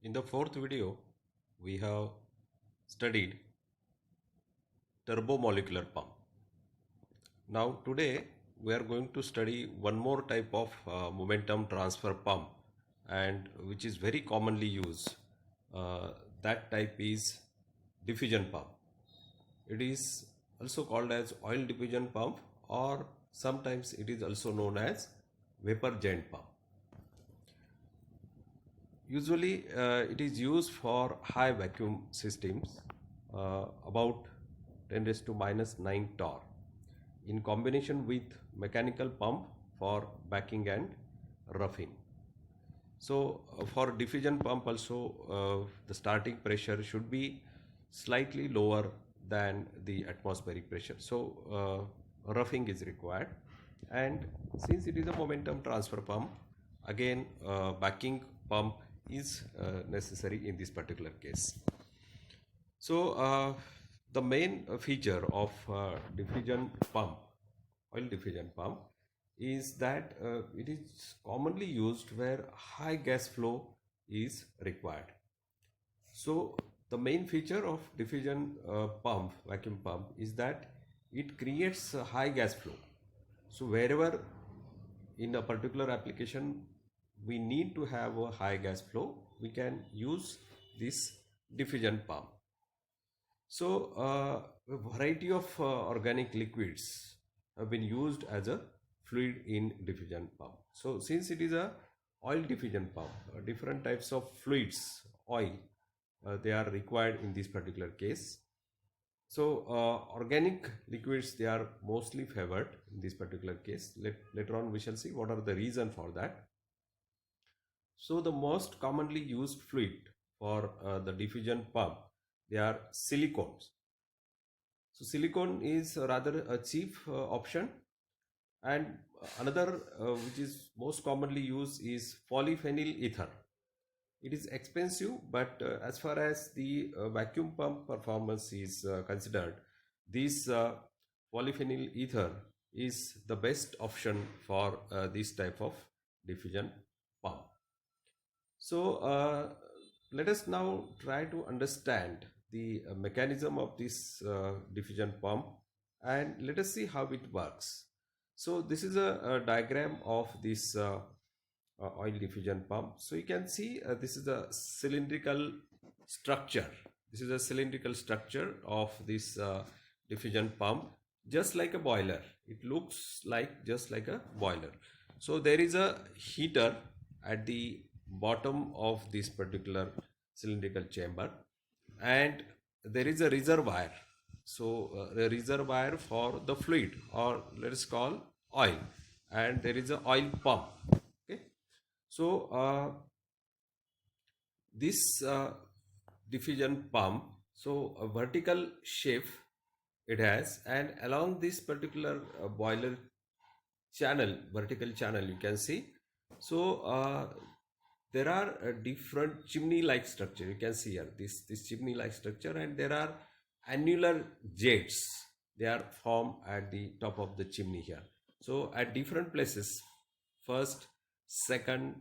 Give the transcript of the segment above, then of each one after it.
In the fourth video, we have studied turbomolecular pump. Now today we are going to study one more type of momentum transfer pump, and which is very commonly used. That type is diffusion pump. It is also called as oil diffusion pump, or sometimes it is also known as vapor jet pump. Usually it is used for high vacuum systems, about 10 raised to minus 9 torr, in combination with mechanical pump for backing and roughing. So for diffusion pump also, the starting pressure should be slightly lower than the atmospheric pressure. So roughing is required, and since it is a momentum transfer pump, again backing pump is necessary in this particular case. So the main feature of diffusion pump, oil diffusion pump, is that it is commonly used where high gas flow is required. So the main feature of diffusion pump, vacuum pump, is that it creates a high gas flow. So wherever in a particular application we need to have a high gas flow, we can use this diffusion pump. So a variety of organic liquids have been used as a fluid in diffusion pump. So since it is a oil diffusion pump, different types of fluids, oil, they are required in this particular case. So organic liquids, they are mostly favored in this particular case. Later on we shall see what are the reason for that. So the most commonly used fluid for the diffusion pump, they are silicones. So silicone is rather a cheap option, and another which is most commonly used is polyphenol ether. It is expensive, but as far as the vacuum pump performance is considered, this polyphenol ether is the best option for this type of diffusion pump. So let us now try to understand the mechanism of this diffusion pump, and let us see how it works. So this is a diagram of this oil diffusion pump. So you can see this is a cylindrical structure. This is a cylindrical structure of this diffusion pump, just like a boiler. It looks like just like a boiler. So there is a heater at the bottom of this particular cylindrical chamber, and there is a reservoir. So a reservoir for the fluid, or let us call oil, and there is a oil pump. Okay, so this diffusion pump, so a vertical shape it has, and along this particular boiler channel, vertical channel, you can see. So there are different chimney like structure, you can see here this chimney like structure, and there are annular jets, they are formed at the top of the chimney here. So at different places, first, second,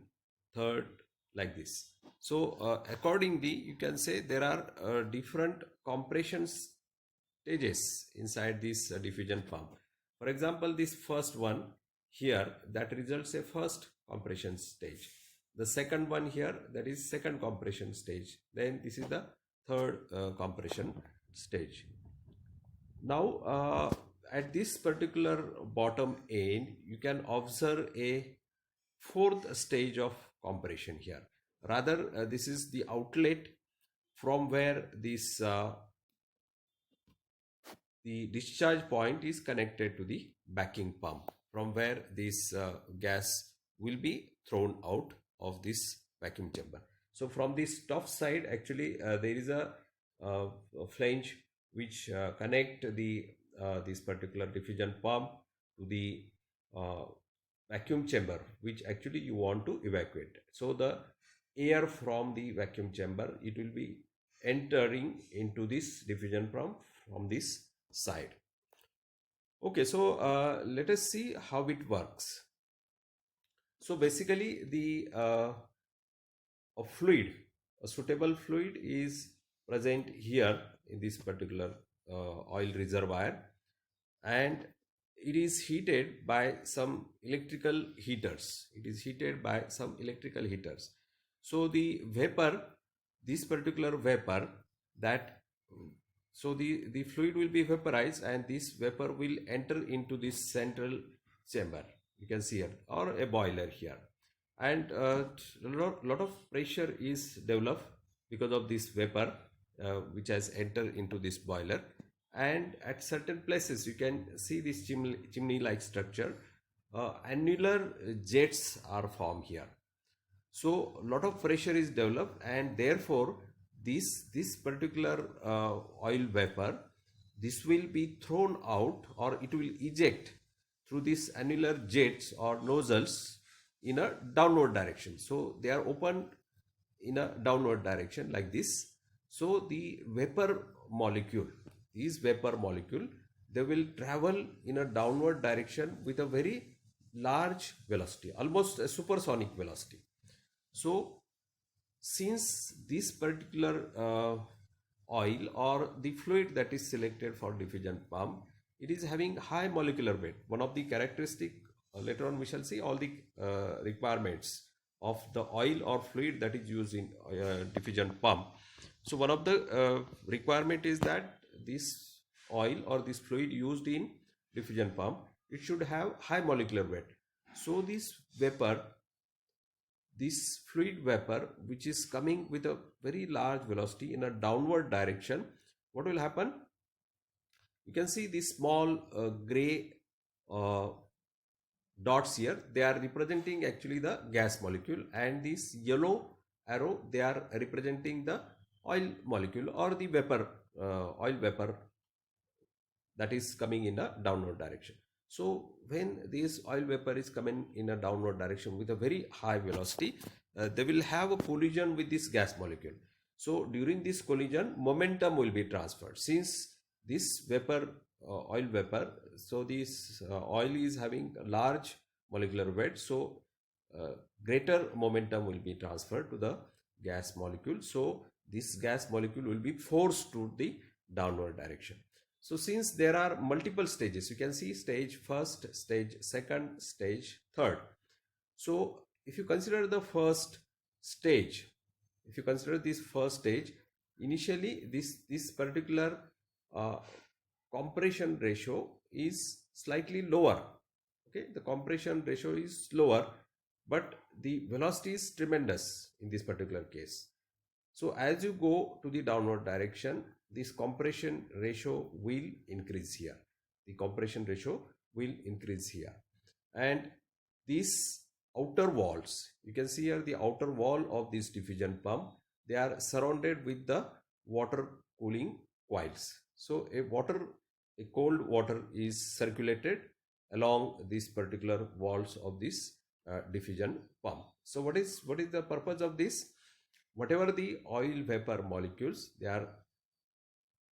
third, like this. So accordingly, you can say there are different compression stages inside this diffusion pump. For example, this first one here, that results a first compression stage. The second one here, that is second compression stage. Then this is the third compression stage. Now at this particular bottom end, you can observe a fourth stage of compression here. Rather, this is the outlet from where this the discharge point is connected to the backing pump, from where this gas will be thrown out of this vacuum chamber. So from this top side, actually there is a flange which connect the this particular diffusion pump to the vacuum chamber, which actually you want to evacuate. So the air from the vacuum chamber, it will be entering into this diffusion pump from this side. Okay, so let us see how it works. So basically the a fluid a suitable fluid is present here in this particular oil reservoir, and it is heated by some electrical heaters. It is heated by some electrical heaters. So the vapor, this particular vapor, that so the fluid will be vaporized, and this vapor will enter into this central chamber, you can see here, or a boiler here, and lot of pressure is developed because of this vapor which has entered into this boiler. And at certain places you can see this chimney like structure. Annular jets are formed here, so a lot of pressure is developed, and therefore this particular oil vapor, this will be thrown out, or it will eject through these annular jets or nozzles in a downward direction. So they are open in a downward direction like this. So the vapor molecule, these vapor molecule, they will travel in a downward direction with a very large velocity, almost a supersonic velocity. So since this particular oil or the fluid that is selected for diffusion pump, it is having high molecular weight. One of the characteristic, later on we shall see all the requirements of the oil or fluid that is used in diffusion pump. So one of the requirement is that this oil or this fluid used in diffusion pump, it should have high molecular weight. So this vapor, this fluid vapor which is coming with a very large velocity in a downward direction, what will happen? You can see these small gray dots here, they are representing actually the gas molecule, and this yellow arrow, they are representing the oil molecule or the vapor, oil vapor that is coming in a downward direction. So when this oil vapor is coming in a downward direction with a very high velocity, they will have a collision with this gas molecule. So during this collision, momentum will be transferred. Since this vapor, oil vapor, so this oil is having a large molecular weight, so greater momentum will be transferred to the gas molecule. So this gas molecule will be forced to the downward direction. So since there are multiple stages, you can see stage first, stage second, stage third. So if you consider the first stage, if you consider this first stage, initially this particular compression ratio is slightly lower. Okay, the compression ratio is lower, but the velocity is tremendous in this particular case. So as you go to the downward direction, this compression ratio will increase here. The compression ratio will increase here. And these outer walls, you can see here the outer wall of this diffusion pump, they are surrounded with the water cooling coils. So a cold water is circulated along these particular walls of this diffusion pump. So what is the purpose of this? Whatever the oil vapor molecules, they are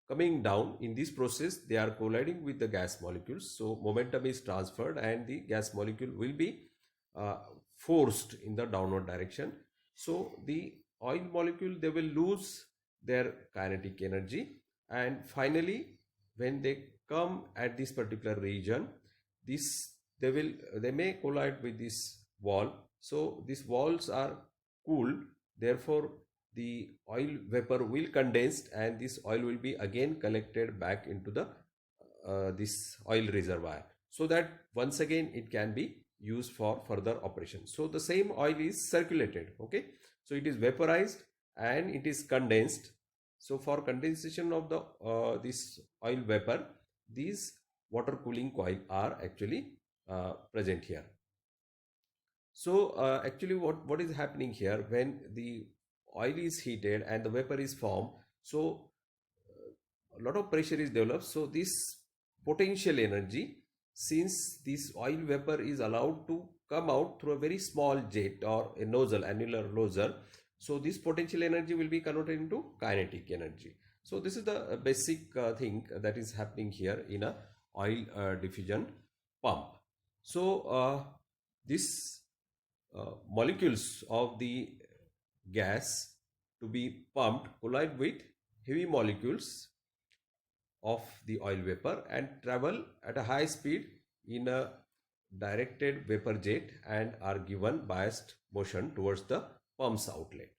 coming down in this process, they are colliding with the gas molecules. So momentum is transferred, and the gas molecule will be forced in the downward direction. So the oil molecule, they will lose their kinetic energy, and finally when they come at this particular region, they may collide with this wall. So these walls are cooled, therefore the oil vapor will condense, and this oil will be again collected back into the this oil reservoir, so that once again it can be used for further operation. So the same oil is circulated. Okay, so it is vaporized and it is condensed. So for condensation of the this oil vapor, these water cooling coil are actually present here. So actually what is happening here, when the oil is heated and the vapor is formed, so a lot of pressure is developed. So this potential energy, since this oil vapor is allowed to come out through a very small jet or a nozzle, annular nozzle, so this potential energy will be converted into kinetic energy. So this is the basic thing that is happening here in a oil diffusion pump. So this molecules of the gas, to be pumped collide with heavy molecules of the oil vapor and travel at a high speed in a directed vapor jet and are given biased motion towards the pump's outlet.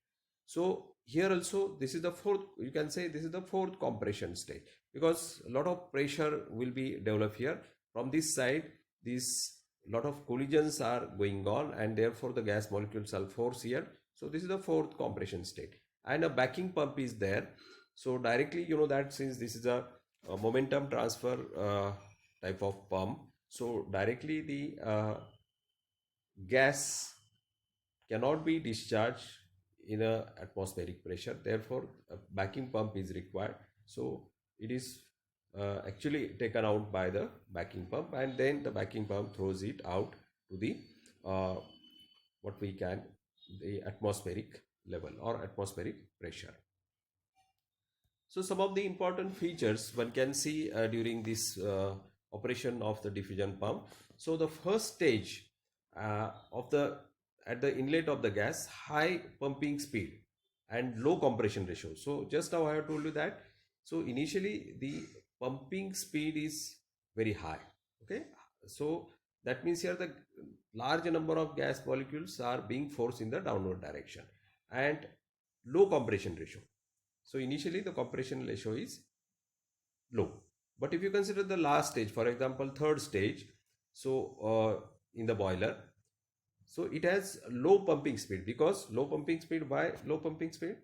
So here also this is the fourth, you can say this is the fourth compression stage, because a lot of pressure will be developed here. From this side, this lot of collisions are going on and therefore the gas molecules are forced here. So this is the fourth compression state, and a backing pump is there. So directly you know that since this is a momentum transfer type of pump, so directly the gas cannot be discharged in a atmospheric pressure, therefore a backing pump is required. So it is actually taken out by the backing pump, and then the backing pump throws it out to the what we can the atmospheric level or atmospheric pressure. So some of the important features one can see during this operation of the diffusion pump. So the first stage of the at the inlet of the gas, high pumping speed and low compression ratio. So just now I have told you that. So initially the pumping speed is very high. Okay. So that means here the large number of gas molecules are being forced in the downward direction, and low compression ratio. So initially the compression ratio is low. But if you consider the last stage, for example, third stage, so in the boiler, so it has low pumping speed. Because low pumping speed, why low pumping speed?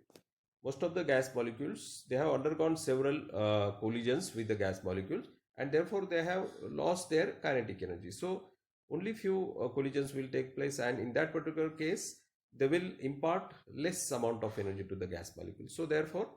Most of the gas molecules, they have undergone several collisions with the gas molecules, and therefore they have lost their kinetic energy. So only few collisions will take place, and in that particular case they will impart less amount of energy to the gas molecule. So therefore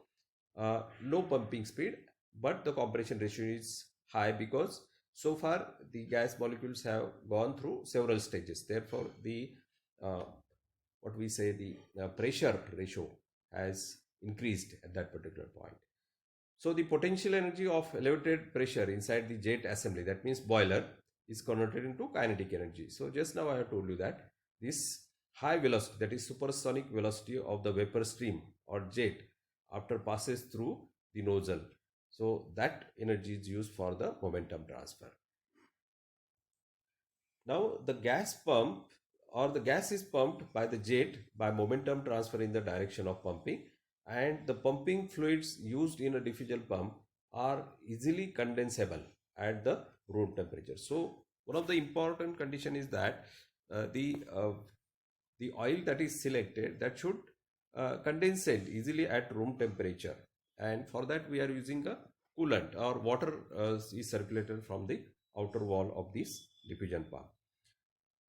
low pumping speed, but the compression ratio is high, because so far the gas molecules have gone through several stages. Therefore the what we say the pressure ratio has increased at that particular point. So the potential energy of elevated pressure inside the jet assembly, that means boiler, is converted into kinetic energy. So just now I have told you that this high velocity, that is supersonic velocity of the vapor stream or jet after passes through the nozzle, so that energy is used for the momentum transfer. Now the gas pump or the gas is pumped by the jet by momentum transfer in the direction of pumping, and the pumping fluids used in a diffusion pump are easily condensable at the room temperature. So one of the important condition is that the oil that is selected, that should condensate easily at room temperature, and for that we are using a coolant or water is circulated from the outer wall of this diffusion pump.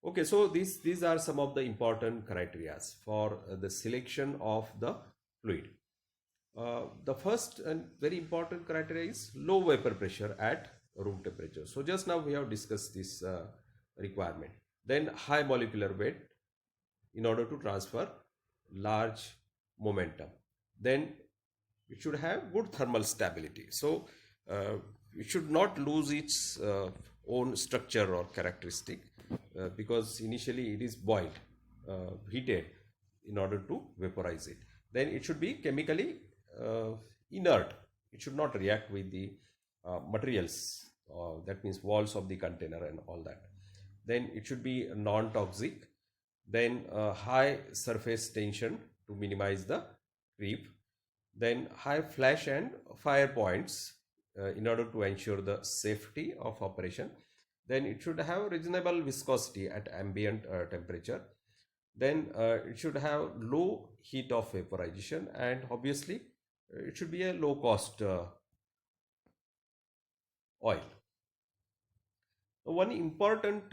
Okay, so these are some of the important criteria for the selection of the fluid. The first and very important criteria is low vapor pressure at room temperature. So just now we have discussed this requirement. Then high molecular weight in order to transfer large momentum. Then it should have good thermal stability. So it should not lose its own structure or characteristic because initially it is boiled, heated in order to vaporize it. Then it should be chemically inert. It should not react with the materials, that means walls of the container and all that. Then it should be non-toxic. Then high surface tension to minimize the creep. Then high flash and fire points in order to ensure the safety of operation. Then it should have reasonable viscosity at ambient temperature. Then it should have low heat of vaporization, and obviously it should be a low cost oil. One important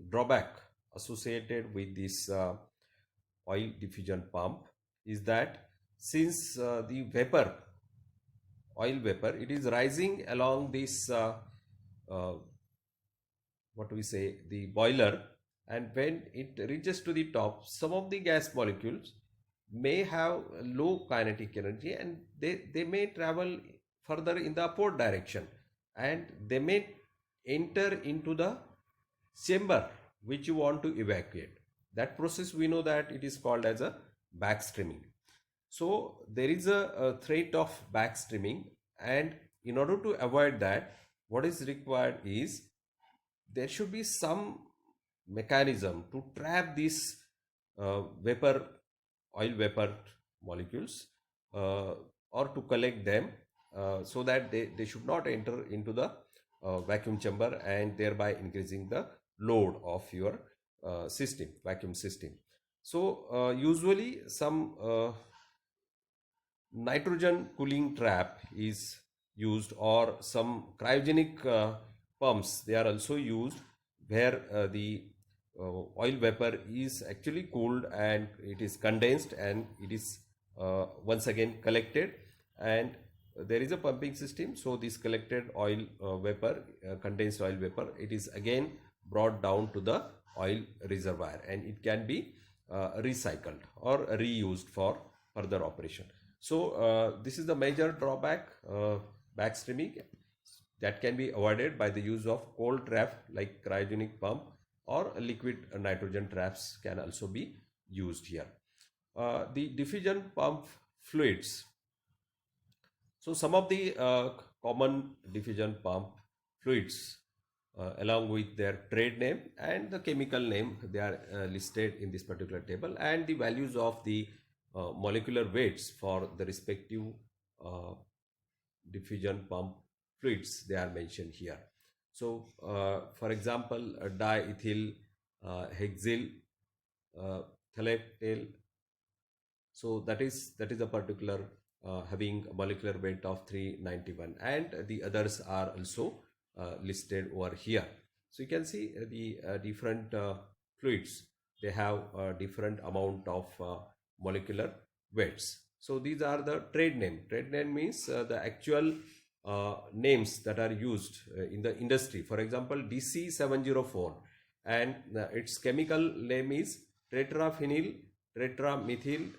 drawback associated with this oil diffusion pump is that since the vapor, oil vapor, it is rising along this what we say the boiler, and when it reaches to the top, some of the gas molecules may have low kinetic energy, and they may travel further in the upward direction, and they may enter into the chamber which you want to evacuate. That process we know that it is called as a backstreaming. So there is a threat of backstreaming, and in order to avoid that, what is required is there should be some mechanism to trap these vapor, oil vapor molecules, uh, or to collect them, so that they should not enter into the vacuum chamber and thereby increasing the load of your system, vacuum system. So usually some nitrogen cooling trap is used, or some cryogenic pumps, they are also used, where the oil vapor is actually cooled and it is condensed and it is once again collected, and there is a pumping system. So this collected oil vapor, condensed oil vapor, it is again brought down to the oil reservoir, and it can be recycled or reused for further operation. So this is the major drawback, backstreaming, that can be avoided by the use of cold trap like cryogenic pump, or liquid nitrogen traps can also be used here. The diffusion pump fluids. So some of the common diffusion pump fluids, along with their trade name and the chemical name, they are listed in this particular table, and the values of the molecular weights for the respective uh, diffusion pump fluids, they are mentioned here. So for example, diethyl hexyl phthalate. So that is a particular having a molecular weight of 391, and the others are also listed over here. So you can see the different fluids, they have a different amount of molecular weights. So these are the trade name. Trade name means the actual names that are used in the industry. For example, DC704, and its chemical name is tetraphenyl tetramethyl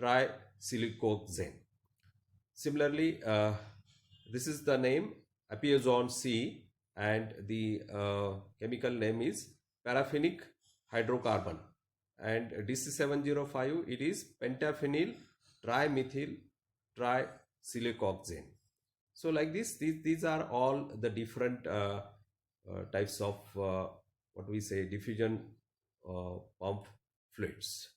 trisiloxane. Similarly, this is the name Apiazone C, and the chemical name is paraphenic hydrocarbon, and DC705, it is pentaphenyl trimethyl trisiloxane. So like this, these are all the different types of what we say diffusion pump fluids.